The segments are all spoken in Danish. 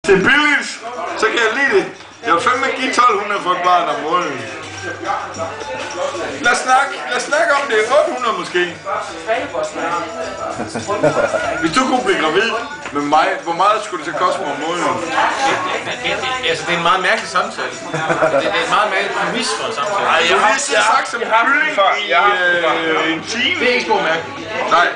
Det er billigt, så kan jeg lide det. Jeg vil fandme give 1200 for et barn om måneden. Lad os snakke om det. 800 måske. Hvis du kunne blive gravid med mig, hvor meget skulle det så koste mig om måneden? Altså, det er en meget mærkelig samtale. Det er en meget mærkelig præmis for en samtale. Ej, jeg har lige sagt som kylling i en time. Det er ikke spor mærkeligt. Nej,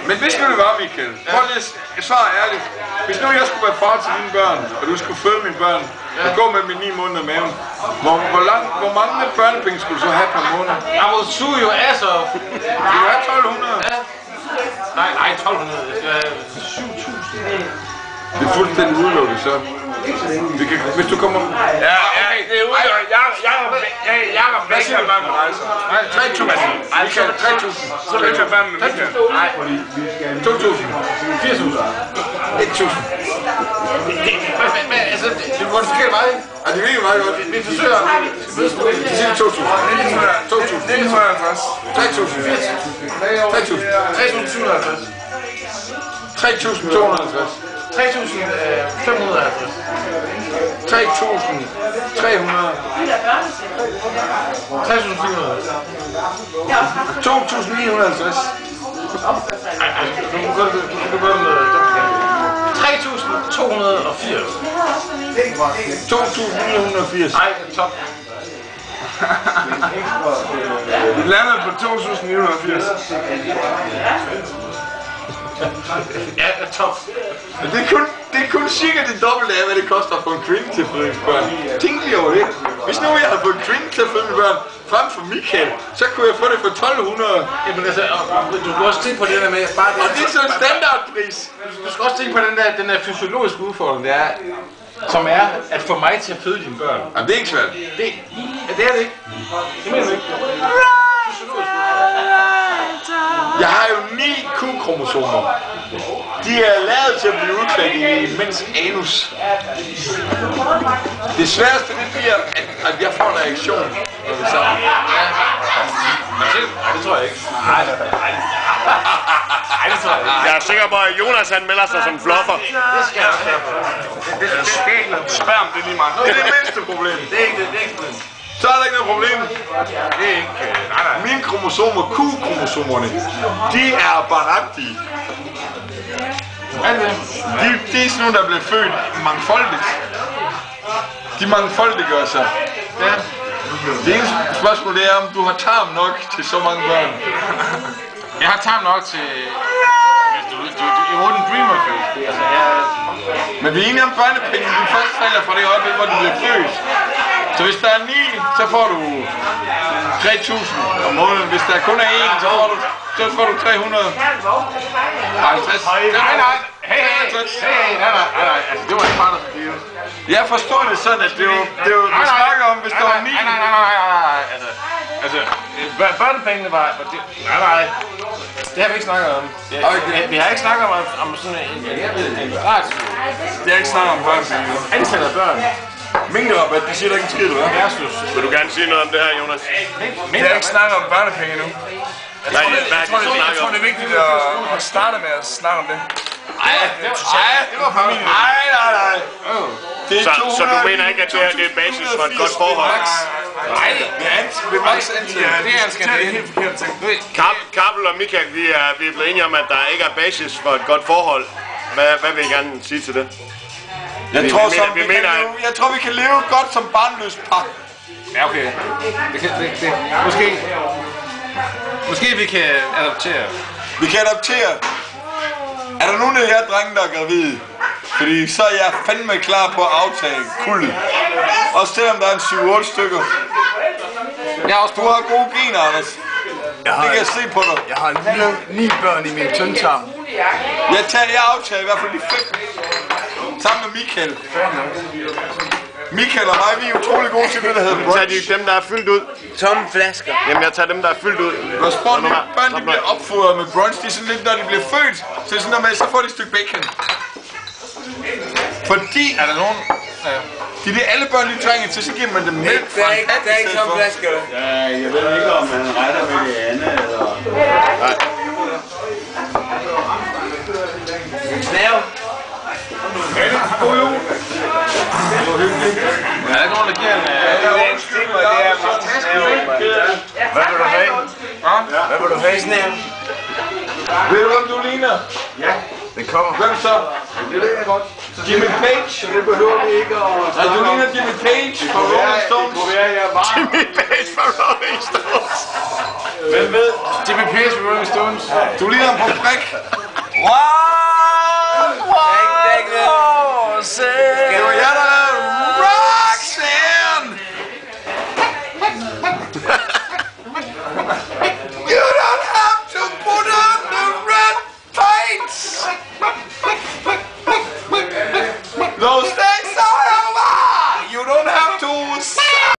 men hvis nu det var, Michael, prøv lige at svare ærligt. Hvis nu jeg skulle være far til dine børn, og du skulle føde mine børn, og gå med mine 9 måneder i maven, hvor mange børnepenge skulle du så have per måned? I will sue your ass off. Vil du have 1200? Ja. Nej, 1200. Jeg skal have 7000. Det er fuldstændig udelukket, så. Hvis du kommer... Ja, det er udelukket. Jakob, hvad siger du bare med rejser? Nej, 3000. Michael, 3000. Så vil jeg fandme med Michael. Nej, 2000. 4000. 1000. Men altså, det går den forkerte vej. Ja, det virker meget godt. Vi forsøger at... Så siger 2000. 2000. 950. 3000. 3000. 3750. 3250. 3550. 3300. 3400. 2950. Nu går det med 3280. 2980. Nej, top. Vi lander på 2980. Ja, top. Men det er kun cirka det dobbelte af, hvad det koster at få en kvinde til at føde mine børn. Tænk lige over det. Hvis nu jeg havde fået en kvinde til at føde mine børn frem for Michael, så kunne jeg få det for 1200. Jamen altså, du skal også tænke på det der med bare det. Og det er så en standardpris. Du skal også tænke på den der fysiologiske udfordring, det er, som er at få mig til at føde dine børn. Jamen, det er ikke svært. Det er det ikke. Det mener du ikke. Jeg har jo 9 Q-kromosomer. De er lavet til at blive udklædt i mænds anus. Det sværeste det bliver, at jeg får en reaktion, når vi er sammen. Nej, det tror jeg ikke. Nej, det tror jeg ikke. Jeg er sikker på, at Jonas han melder sig som fluffer. Det skal jeg også. Sperm, det er lige meget. Det er det mindste problem. Det er ikke det. Så er der ikke noget problem. Det er ikke... Nej. Mine kromosomer, Q-kromosomerne, de er baragtige. De er sådan nogle, der er blevet født mangfoldigt. De mangfoldiggør sig. Ja. Det eneste spørgsmål det er, om du har tarm nok til så mange børn. Jeg har tarm nok til... Du wouldn't dream of it. Altså, Men vi er enige om børnepenge. De først falder fra det øjeblik, hvor de bliver født. Så hvis der er 9, så får du 3.000 om måneden. Hvis der kun er 1, så får du 300. 50. Nej. Hey. Nej. Altså, det var ikke bare noget. Jeg forstår det sådan, at det er jo vi snakker om, hvis der var 9. Nej. Altså, børnepengene var... Nej. Det har vi ikke snakket om. Vi har ikke snakket om sådan en ratio. Det er ikke snakket om børnepenge. Antallet af børn. Mængderabat, det siger der ikke en skid, hva'? Vil du gerne sige noget om det her, Jonas? Jeg har ikke snakket om børnepenge endnu. Jeg tror, det er vigtigt at starte med at snakke om det. Det var familien. Nej. Så du mener ikke, at det her det er basis for et godt forhold? Nej, det er max antal. Det er en skandale. Det er helt forkert ting. Kabel og Michael, vi er blevet enige om, at der ikke er basis for et godt forhold. Hvad vil I gerne sige til det? Jeg tror, vi kan leve godt som barnløst par. Ja, okay. Måske vi kan adoptere. Vi kan adoptere. Er der nogen af jer drenge, der er gravide? Fordi så er jeg fandme klar på at aftage kuldet. Også selvom der er en 7-8 stykker. Du har gode gener, Anders. Det kan jeg se på dig. Jeg har 9 børn i min tyndtarm. Jeg aftager i hvert fald de 5. Sammen med Michael. Michael og mig, vi er utrolig gode til det, der hedder brunch. Tager dem, der er fyldt ud. Tomme flasker. Jamen, jeg tager dem, der er fyldt ud. Når børn de bliver opfordret med brunch, det er sådan lidt, når de bliver født, så er det sådan, at så får de et stykke bacon. Fordi... Er der nogen? Det er det, alle børn de trænger til, så giver man dem mælk fra en kat. Der er ikke tomme flasker. Ja, jeg ved ikke, om man retter med det andet, eller... Nej. Snæv. God jul. der giver en... Hvad vil du have? Hvad vil du have? Ved du, hvem du ligner? Ja, det kommer. Hvem så? Det ved jeg godt. Jimmy Page. Så det behøver vi ikke at... Nej, du ligner Jimmy Page fra Rolling Stones. Det kunne være, jeg var... Jimmy Page fra Rolling Stones. Hvem ved? Jimmy Page fra Rolling Stones. Du ligner ham på prik. Wow!